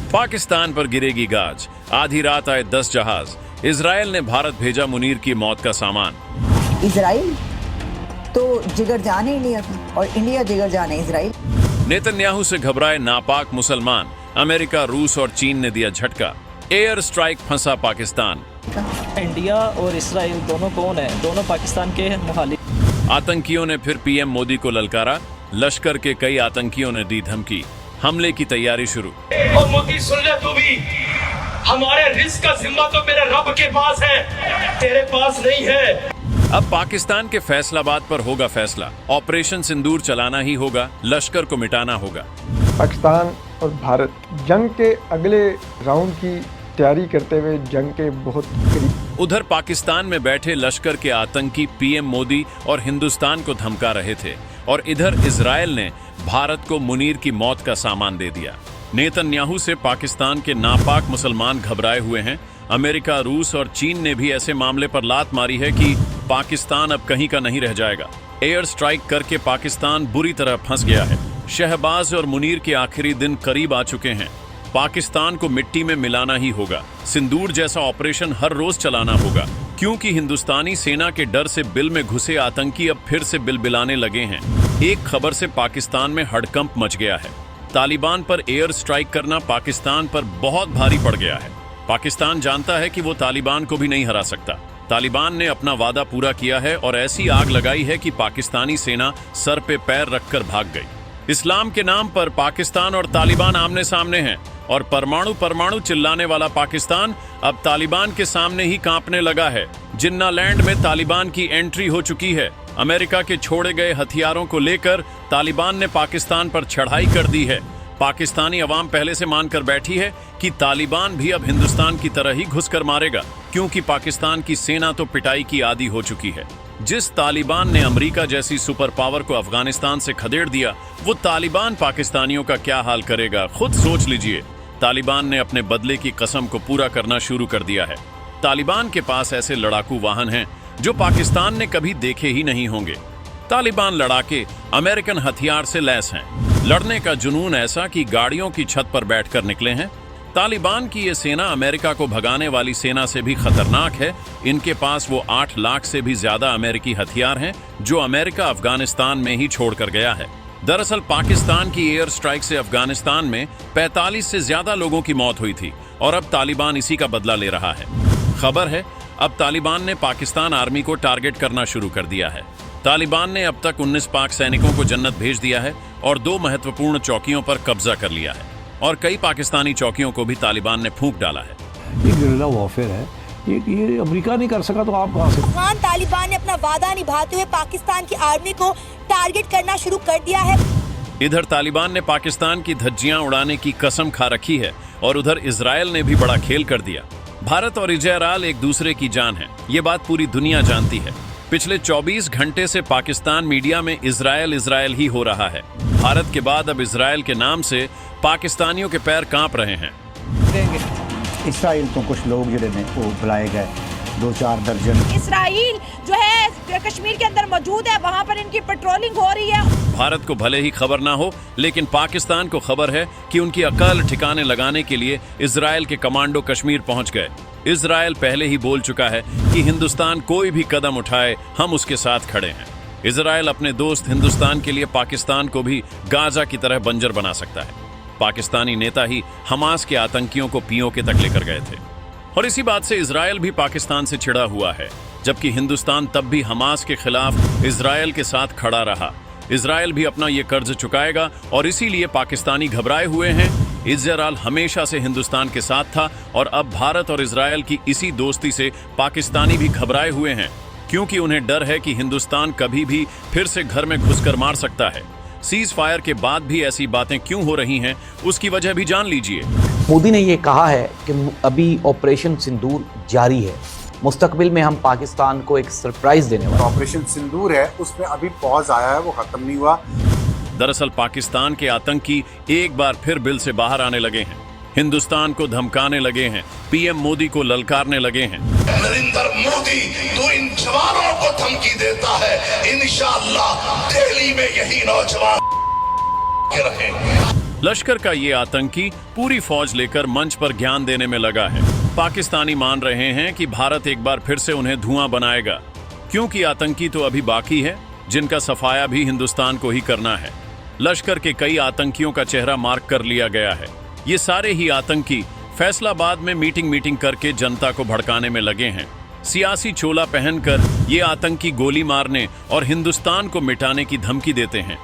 पाकिस्तान पर गिरेगी गाज, आधी रात आए 10 जहाज, इजराइल ने भारत भेजा मुनीर की मौत का सामान। इजराइल तो जिगर जान है इंडिया का, और इंडिया जिगर जान है इजराइल। नेतन्याहू से घबराए नापाक मुसलमान, अमेरिका, रूस और चीन ने दिया झटका, एयर स्ट्राइक फंसा पाकिस्तान। इंडिया और इजराइल दोनों कौन है? दोनों पाकिस्तान के मुखालिफ। आतंकियों ने फिर पीएम मोदी को ललकारा, लश्कर के कई आतंकियों ने दी धमकी, हमले की तैयारी शुरू। और मोदी सुन ले तू भी, हमारे रिस्क का जिम्मा तो मेरे रब के पास है, तेरे पास नहीं है। अब पाकिस्तान के फैसलाबाद पर होगा फैसला, ऑपरेशन सिंदूर चलाना ही होगा, लश्कर को मिटाना होगा। पाकिस्तान और भारत जंग के अगले राउंड की तैयारी करते हुए जंग के बहुत करीब। उधर पाकिस्तान में बैठे लश्कर के आतंकी पीएम मोदी और हिंदुस्तान को धमका रहे थे, और इधर इजराइल ने भारत को मुनीर की मौत का सामान दे दिया। नेतन्याहू से पाकिस्तान के नापाक मुसलमान घबराए हुए हैं। अमेरिका, रूस और चीन ने भी ऐसे मामले पर लात मारी है कि पाकिस्तान अब कहीं का नहीं रह जाएगा। एयर स्ट्राइक करके पाकिस्तान बुरी तरह फंस गया है। शहबाज और मुनीर के आखिरी दिन करीब आ चुके हैं। पाकिस्तान को मिट्टी में मिलाना ही होगा। सिंदूर जैसा ऑपरेशन हर रोज चलाना होगा, क्योंकि हिंदुस्तानी सेना के डर से बिल में घुसे आतंकी अब फिर से बिलबिलाने लगे हैं। एक खबर से पाकिस्तान में हड़कंप मच गया है। तालिबान पर एयर स्ट्राइक करना पाकिस्तान पर बहुत भारी पड़ गया है। पाकिस्तान जानता है कि वो तालिबान को भी नहीं हरा सकता। तालिबान ने अपना वादा पूरा किया है और ऐसी आग लगाई है कि पाकिस्तानी सेना सर पे पैर रखकर भाग गई। इस्लाम के नाम पर पाकिस्तान और तालिबान आमने सामने हैं, और परमाणु चिल्लाने वाला पाकिस्तान अब तालिबान के सामने ही कांपने लगा है। जिन्ना लैंड में तालिबान की एंट्री हो चुकी है। अमेरिका के छोड़े गए हथियारों को लेकर तालिबान ने पाकिस्तान पर चढ़ाई कर दी है। पाकिस्तानी अवाम पहले से मानकर बैठी है कि तालिबान भी अब हिंदुस्तान की तरह ही घुसकर मारेगा, क्योंकि पाकिस्तान की सेना तो पिटाई की आदी हो चुकी है। जिस तालिबान ने अमेरिका जैसी सुपर पावर को अफगानिस्तान से खदेड़ दिया, वो तालिबान पाकिस्तानियों का क्या हाल करेगा, खुद सोच लीजिए। तालिबान ने अपने बदले की कसम को पूरा करना शुरू कर दिया है। तालिबान के पास ऐसे लड़ाकू वाहन हैं जो पाकिस्तान ने कभी देखे ही नहीं होंगे। तालिबान लड़ाके अमेरिकन हथियार से लैस हैं। लड़ने का जुनून ऐसा कि गाड़ियों की छत पर बैठकर निकले हैं। तालिबान की ये सेना अमेरिका को भगाने वाली सेना से भी खतरनाक है। इनके पास वो 8 लाख से भी ज्यादा अमेरिकी हथियार हैं जो अमेरिका अफगानिस्तान में ही छोड़कर गया है। दरअसल पाकिस्तान की एयर स्ट्राइक से अफगानिस्तान में 45 से ज्यादा लोगों की मौत हुई थी, और अब तालिबान इसी का बदला ले रहा है। खबर है अब तालिबान ने पाकिस्तान आर्मी को टारगेट करना शुरू कर दिया है। तालिबान ने अब तक 19 पाक सैनिकों को जन्नत भेज दिया है और 2 महत्वपूर्ण चौकियों पर कब्जा कर लिया है, और कई पाकिस्तानी चौकियों को भी तालिबान ने फूंक डाला है। ये गेरिल्ला वॉरफेयर है, ये अमेरिका नहीं कर सका तो आप कहां से? अफगान तालिबान ने अपना वादा निभाते हुए पाकिस्तान की आर्मी को टारगेट करना शुरू कर दिया है। इधर तालिबान ने पाकिस्तान की धज्जियां उड़ाने की कसम खा रखी है, और उधर इजराइल ने भी बड़ा खेल कर दिया। भारत और इजराइल एक दूसरे की जान है, ये बात पूरी दुनिया जानती है। पिछले 24 घंटे से पाकिस्तान मीडिया में इजराइल ही हो रहा है। भारत के बाद अब इजराइल के नाम से पाकिस्तानियों के पैर कांप रहे हैं। इसराइल तो कुछ लोग जो ने वो बुलाए गए, 2-4 दर्जन। इसराइल जो है कश्मीर के अंदर मौजूद है, वहाँ पर इनकी पेट्रोलिंग हो रही है। भारत को भले ही खबर ना हो, लेकिन पाकिस्तान को खबर है कि उनकी अकल ठिकाने लगाने के लिए इजराइल के कमांडो कश्मीर पहुंच गए। इजराइल पहले ही बोल चुका है कि हिंदुस्तान कोई भी कदम उठाए, हम उसके साथ खड़े हैं। इजराइल अपने दोस्त हिंदुस्तान के लिए पाकिस्तान को भी गाजा की तरह बंजर बना सकता है। पाकिस्तानी नेता ही हमास के आतंकियों को पीओके तक लेकर गए थे, और इसी बात से इजराइल भी पाकिस्तान से चिढ़ा हुआ है, जबकि हिंदुस्तान तब भी हमास के खिलाफ इजराइल के साथ खड़ा रहा। इजराइल भी अपना ये कर्ज चुकाएगा, और इसीलिए पाकिस्तानी घबराए हुए हैं। इजराइल हमेशा से हिंदुस्तान के साथ था, और अब भारत और इजराइल की इसी दोस्ती से पाकिस्तानी भी घबराए हुए हैं, क्योंकि उन्हें डर है कि हिंदुस्तान कभी भी फिर से घर में घुसकर मार सकता है। सीज फायर के बाद भी ऐसी बातें क्यों हो रही हैं, उसकी वजह भी जान लीजिए। मोदी ने ये कहा है कि अभी ऑपरेशन सिंदूर जारी है, मुस्तकबिल में हम पाकिस्तान को एक सरप्राइज देने वाले। ऑपरेशन सिंदूर है, उसमें अभी पॉज आया है, वो खत्म नहीं हुआ। दरअसल पाकिस्तान के आतंकी एक बार फिर बिल से बाहर आने लगे हैं, हिंदुस्तान को धमकाने लगे हैं, पीएम मोदी को ललकारने लगे हैं। नरेंद्र मोदी तो इन जवानों को धमकी देता है, इंशाअल्लाह दिल्ली में यही नौजवान रहेंगे। लश्कर का ये आतंकी पूरी फौज लेकर मंच पर ज्ञान देने में लगा है। पाकिस्तानी मान रहे हैं कि भारत एक बार फिर से उन्हें धुआं बनाएगा, क्योंकि आतंकी तो अभी बाकी है, जिनका सफाया भी हिंदुस्तान को ही करना है। लश्कर के कई आतंकियों का चेहरा मार्क कर लिया गया है। ये सारे ही आतंकी फैसलाबाद में मीटिंग करके जनता को भड़काने में लगे हैं। सियासी चोला पहनकर ये आतंकी गोली मारने और हिंदुस्तान को मिटाने की धमकी देते हैं।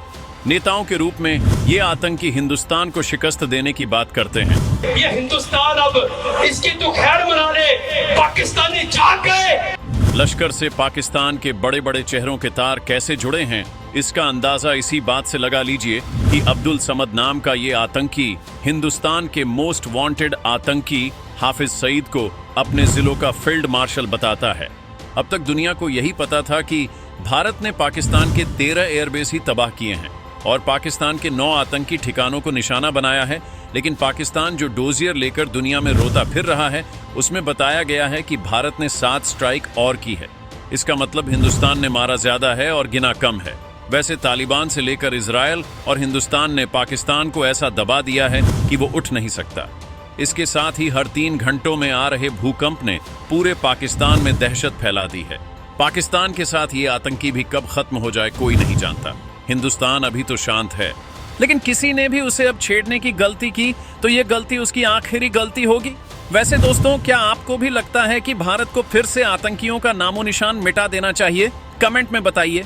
नेताओं के रूप में ये आतंकी हिंदुस्तान को शिकस्त देने की बात करते हैं। ये हिंदुस्तान अब इसकी तो खैर मनाने पाकिस्तानी जाग गए। लश्कर से पाकिस्तान के बड़े बड़े चेहरों के तार कैसे जुड़े हैं, इसका अंदाजा इसी बात से लगा लीजिए कि अब्दुल समद नाम का ये आतंकी हिंदुस्तान के मोस्ट वांटेड आतंकी हाफिज सईद को अपने जिलों का फील्ड मार्शल बताता है। अब तक दुनिया को यही पता था कि भारत ने पाकिस्तान के 13 एयरबेस ही तबाह किए हैं और पाकिस्तान के 9 आतंकी ठिकानों को निशाना बनाया है, लेकिन पाकिस्तान जो डोजियर लेकर दुनिया में रोता फिर रहा है, उसमें बताया गया है कि भारत ने 7 स्ट्राइक और की है। इसका मतलब हिंदुस्तान ने मारा ज्यादा है और गिना कम है। वैसे तालिबान से लेकर इजराइल और हिंदुस्तान ने पाकिस्तान को ऐसा दबा दिया है कि वो उठ नहीं सकता। इसके साथ ही हर 3 घंटों में आ रहे भूकंप ने पूरे पाकिस्तान में दहशत फैला दी है। पाकिस्तान के साथ ये आतंकी भी कब खत्म हो जाए कोई नहीं जानता। हिंदुस्तान अभी तो शांत है, लेकिन किसी ने भी उसे अब छेड़ने की गलती की तो ये गलती उसकी आखिरी गलती होगी। वैसे दोस्तों, क्या आपको भी लगता है कि भारत को फिर से आतंकियों का नामो निशान मिटा देना चाहिए? कमेंट में बताइए।